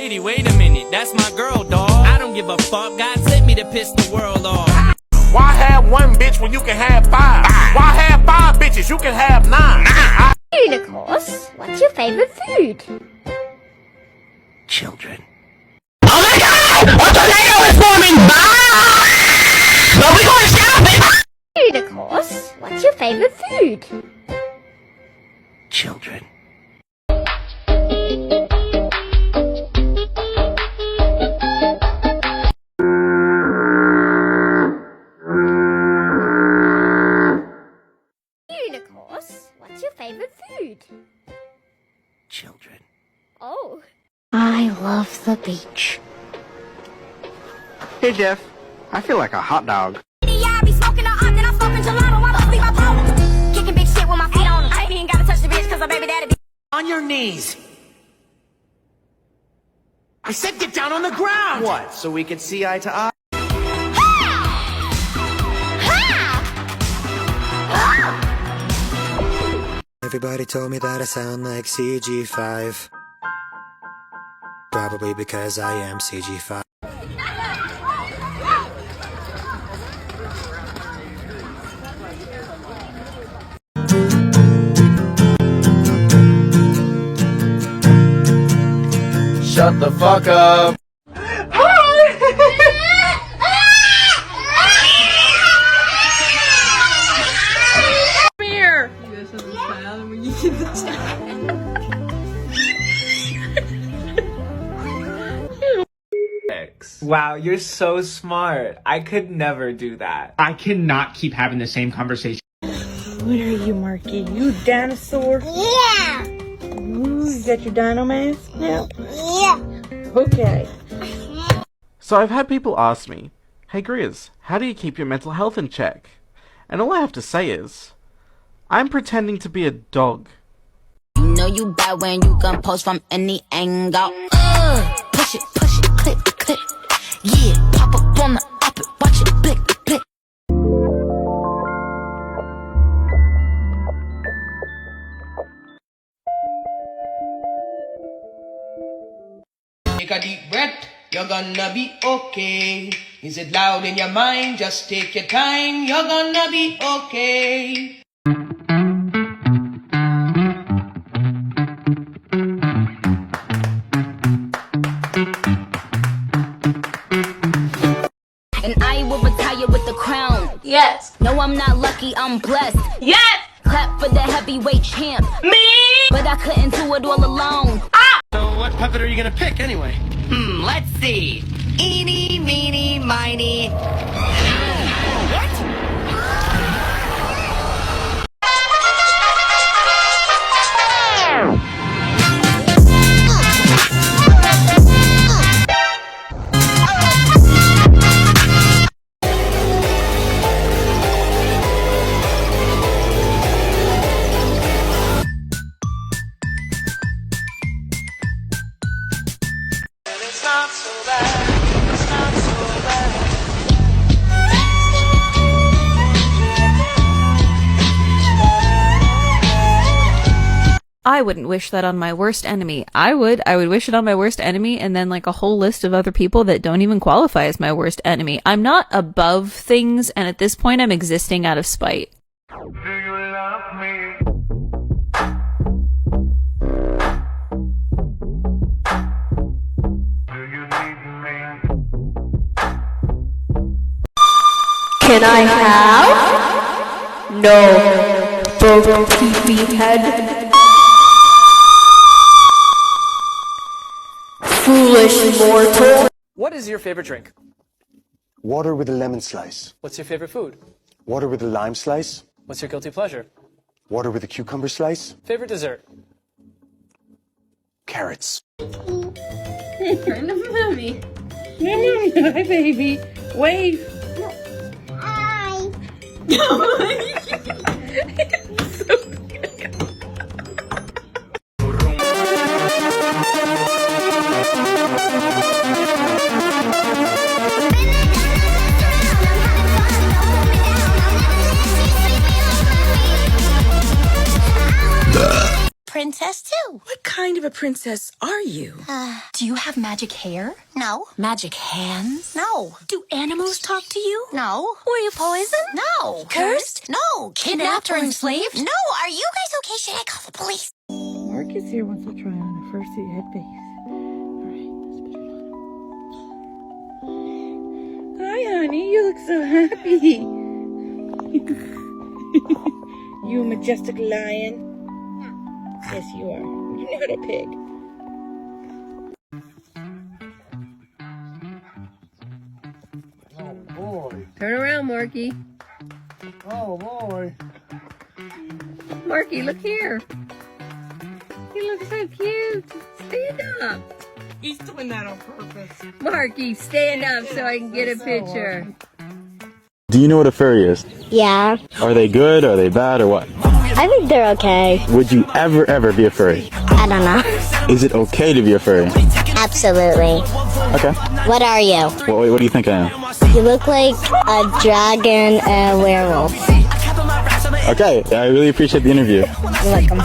Lady, wait a minute, that's my girl, dawg. I don't give a fuck, God sent me to piss the world off. Why have one bitch when you can have five? Why have five bitches? You can have nine. Food, of course. What's your favorite food? Children. Oh my god! A tornado is forming! But we gonna stop it! Food, of course. What's your favorite food? Children. Food, of course. What's your favorite food? Children. Oh. I love the beach. Hey Jeff, I feel like a hot dog. I be smoking the then I'm smoking gelato while I sleep my pole. Kicking big shit with my feet on them. I ain't even gotta touch the bitch cause my baby daddy be On your knees. I said get down on the ground. What, so we can see eye to eye? Everybody told me that I sound like CG5. Probably because I am CG5. Shut the fuck up! Wow, you're so smart. I could never do that. I cannot keep having the same conversation. What are you, Marky? You dinosaur? Yeah. Ooh, you got your dino mask now? Yeah. Okay. So I've had people ask me, hey Grizz, how do you keep your mental health in check? And all I have to say is, I'm pretending to be a dog. You know you bad when you can post from any angle. Push it, click, click. Yeah, pop up on the up it, watch it, blick, blick. Take a deep breath, you're gonna be okay. Is it loud in your mind? Just take your time, you're gonna be okay. And I will retire with the crown. Yes. No, I'm not lucky, I'm blessed. Yes. Clap for the heavyweight champ. Me. But I couldn't do it all alone. So what puppet are you gonna pick anyway? Let's see. Eeny, meeny, miny. I wouldn't wish that on my worst enemy. I would wish it on my worst enemy and then like a whole list of other people that don't even qualify as my worst enemy. I'm not above things, and at this point I'm existing out of spite. Do you love me? Do you need me? Can I have? No. Broken pee-pee head. Foolish mortal. What is your favorite drink? Water with a lemon slice. What's your favorite food? Water with a lime slice. What's your guilty pleasure? Water with a cucumber slice. Favorite dessert? Carrots. Turn to mommy. Hi, baby. Wave. Hi. Princess princess, too. What kind of a princess are you? Do you have magic hair? No. Magic hands? No. Do animals talk to you? No. Were you poisoned? No. Cursed? No. Kidnapped or enslaved? No. Are you guys okay? Should I call the police? Marcus here wants to try on a fursuit headpiece. Alright, let's put it on. Hi, honey. You look so happy. You a majestic lion? Yes, you are. You're not a pig. Oh boy. Turn around, Marky. Oh boy. Marky, look here. You look so cute. Stand up. He's doing that on purpose. Marky, stand up so I can get a picture. Do you know what a furry is? Yeah. Are they good? Are they bad? Or what? I think they're okay. Would you ever be a furry? I don't know. Is it okay to be a furry? Absolutely. Okay. What are you? What do you think I am? You look like a dragon and a werewolf. Okay, I really appreciate the interview. You're welcome.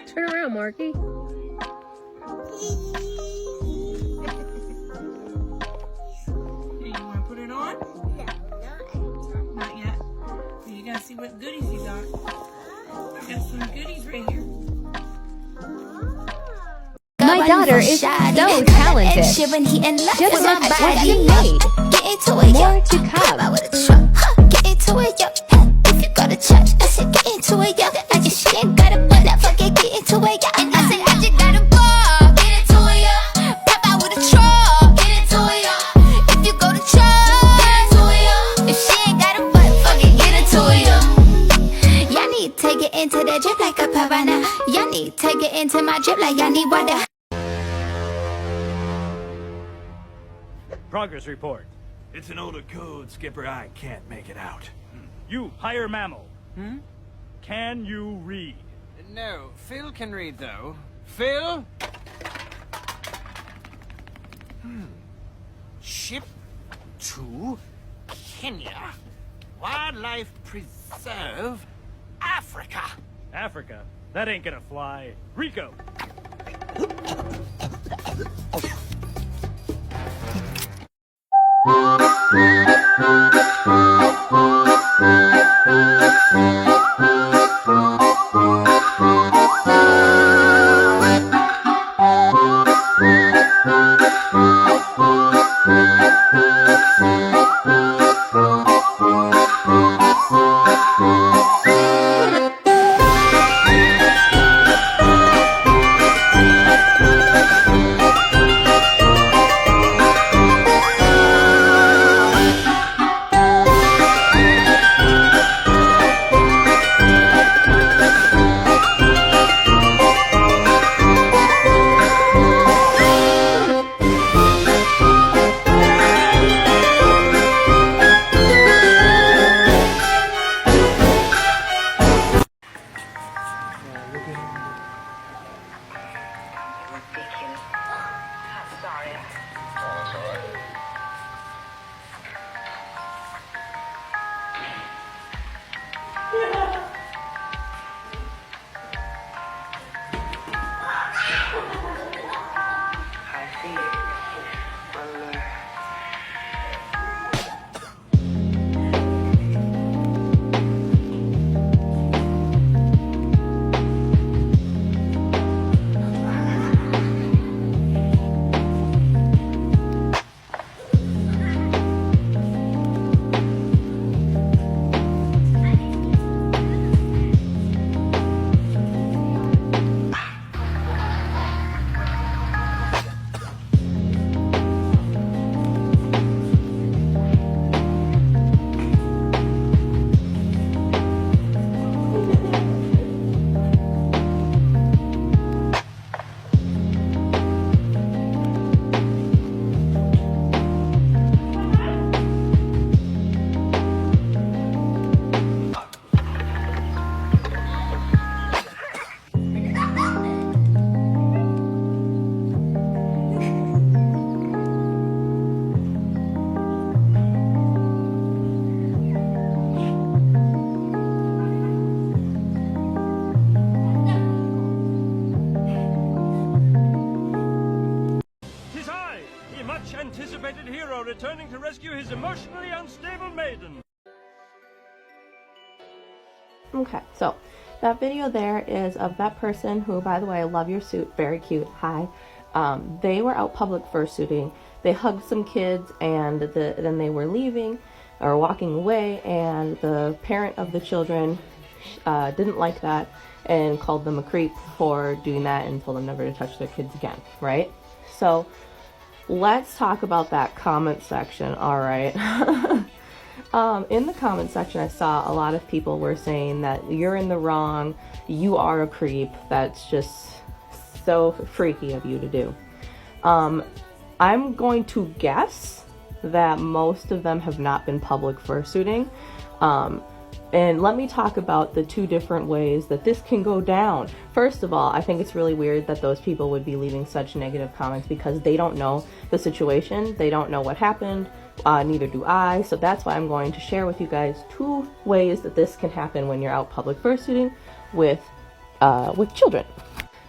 Turn around, Marky. Okay, you want to put it on? No, Not yet. So you gotta see what goodies you got. I got some goodies right here. My daughter is so talented. Just look what she made. More to come. Get into it, yo. If you go to church, I said get into it, yo. I just she ain't got a butt, I forget get into it, yo. And I said I just got a ball, get into it, yo. Pop out with a truck, get into it, yo. If you go to church, get into it, yo. If she ain't got a butt, fucking get into it, yo. Y'all need to get into that drip like a piranha. Y'all need to get into my drip like y'all need water. Progress report. It's an older code, Skipper. I can't make it out. You, higher mammal. Can you read? No, Phil can read, though. Phil? Ship to Kenya. Wildlife Preserve, Africa. Africa? That ain't gonna fly. Rico! rescue his emotionally unstable maiden. Okay, so that video there is of that person who, by the way, I love your suit, very cute, hi. They were out public fursuiting. They hugged some kids and then they were leaving or walking away, and the parent of the children didn't like that and called them a creep for doing that and told them never to touch their kids again, right? So let's talk about that comment section, alright? In the comment section, I saw a lot of people were saying that you're in the wrong, you are a creep, that's just so freaky of you to do. I'm going to guess that most of them have not been public fursuiting. And let me talk about the two different ways that this can go down. First of all, I think it's really weird that those people would be leaving such negative comments because they don't know the situation, they don't know what happened, neither do I. So that's why I'm going to share with you guys two ways that this can happen when you're out public fursuiting with children.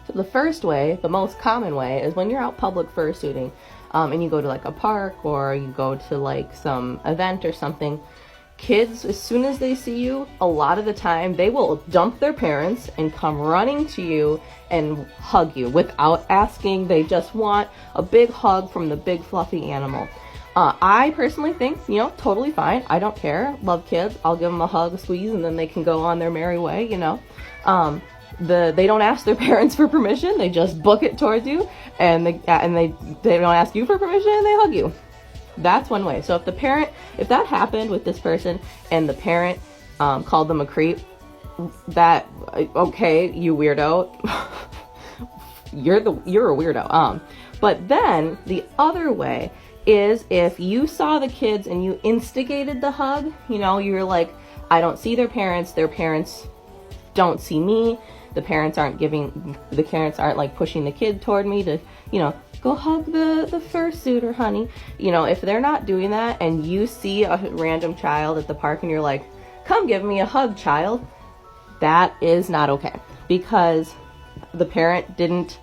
So the first way, the most common way, is when you're out public fursuiting and you go to like a park or you go to like some event or something. Kids, as soon as they see you, a lot of the time, they will dump their parents and come running to you and hug you without asking. They just want a big hug from the big fluffy animal. I personally think, you know, totally fine. I don't care. Love kids. I'll give them a hug, a squeeze, and then they can go on their merry way, you know. They don't ask their parents for permission. They just book it towards you, and they don't ask you for permission, and they hug you. That's one way. So if that happened with this person and the parent called them a creep, that, okay, you weirdo, you're a weirdo. But then the other way is if you saw the kids and you instigated the hug, you know, you're like, I don't see their parents don't see me, the parents aren't like pushing the kid toward me to, you know, go hug the fursuiter, honey. You know, if they're not doing that and you see a random child at the park and you're like, come give me a hug, child, that is not okay. Because the parent didn't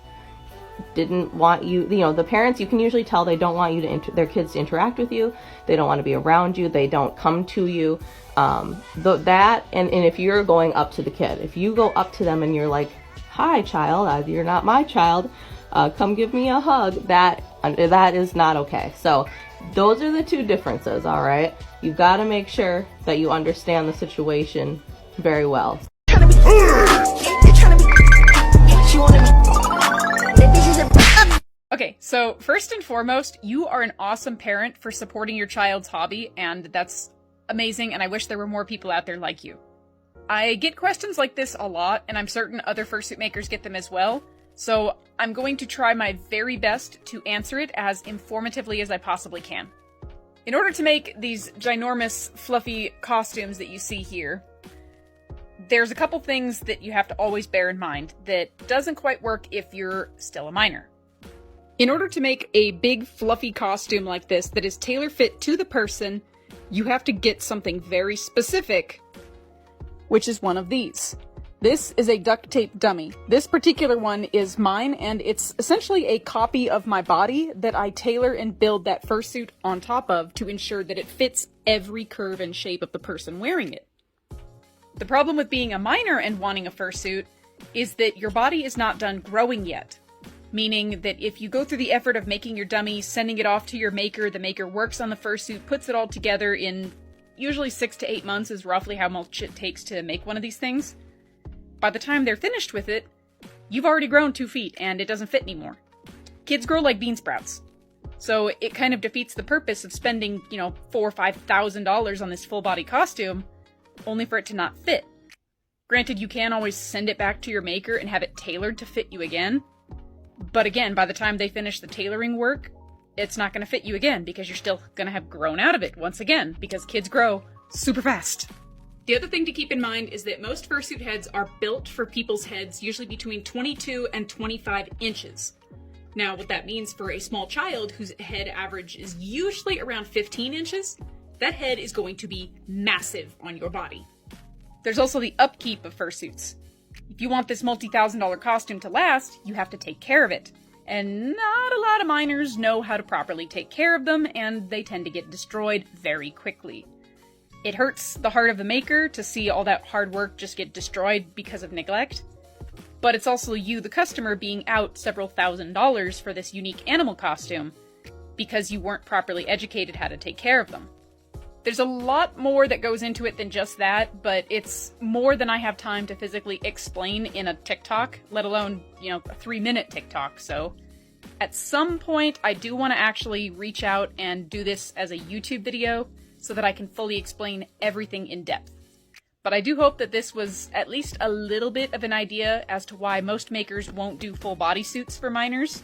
want you, you know, the parents, you can usually tell they don't want you their kids to interact with you. They don't want to be around you. They don't come to you. And if you're going up to the kid, if you go up to them and you're like, hi, child, you're not my child, come give me a hug, that is not okay. So those are the two differences, all right? You've got to make sure that you understand the situation very well. Okay, so first and foremost, you are an awesome parent for supporting your child's hobby, and that's amazing, and I wish there were more people out there like you. I get questions like this a lot, and I'm certain other fursuit makers get them as well, so I'm going to try my very best to answer it as informatively as I possibly can. In order to make these ginormous, fluffy costumes that you see here, there's a couple things that you have to always bear in mind that doesn't quite work if you're still a minor. In order to make a big, fluffy costume like this that is tailor-fit to the person, you have to get something very specific, which is one of these. This is a duct tape dummy. This particular one is mine, and it's essentially a copy of my body that I tailor and build that fursuit on top of to ensure that it fits every curve and shape of the person wearing it. The problem with being a minor and wanting a fursuit is that your body is not done growing yet. Meaning that if you go through the effort of making your dummy, sending it off to your maker, the maker works on the fursuit, puts it all together in usually 6 to 8 months is roughly how much it takes to make one of these things. By the time they're finished with it, you've already grown 2 feet and it doesn't fit anymore. Kids grow like bean sprouts. So it kind of defeats the purpose of spending, you know, $4,000 or $5,000 on this full body costume, only for it to not fit. Granted, you can always send it back to your maker and have it tailored to fit you again. But again, by the time they finish the tailoring work, it's not going to fit you again because you're still going to have grown out of it once again because kids grow super fast. The other thing to keep in mind is that most fursuit heads are built for people's heads usually between 22 and 25 inches. Now, what that means for a small child whose head average is usually around 15 inches, that head is going to be massive on your body. There's also the upkeep of fursuits. If you want this multi-$1,000 costume to last, you have to take care of it. and not a lot of miners know how to properly take care of them, and they tend to get destroyed very quickly. It hurts the heart of the maker to see all that hard work just get destroyed because of neglect, but it's also you, the customer, being out several $1,000s for this unique animal costume because you weren't properly educated how to take care of them. There's a lot more that goes into it than just that, but it's more than I have time to physically explain in a TikTok, let alone, a 3-minute TikTok, so at some point I do want to actually reach out and do this as a YouTube video so that I can fully explain everything in depth. But I do hope that this was at least a little bit of an idea as to why most makers won't do full bodysuits for miners.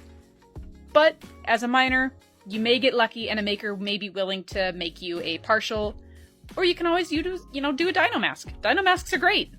But as a miner, you may get lucky and a maker may be willing to make you a partial, or you can always do a dino mask. Dino masks are great.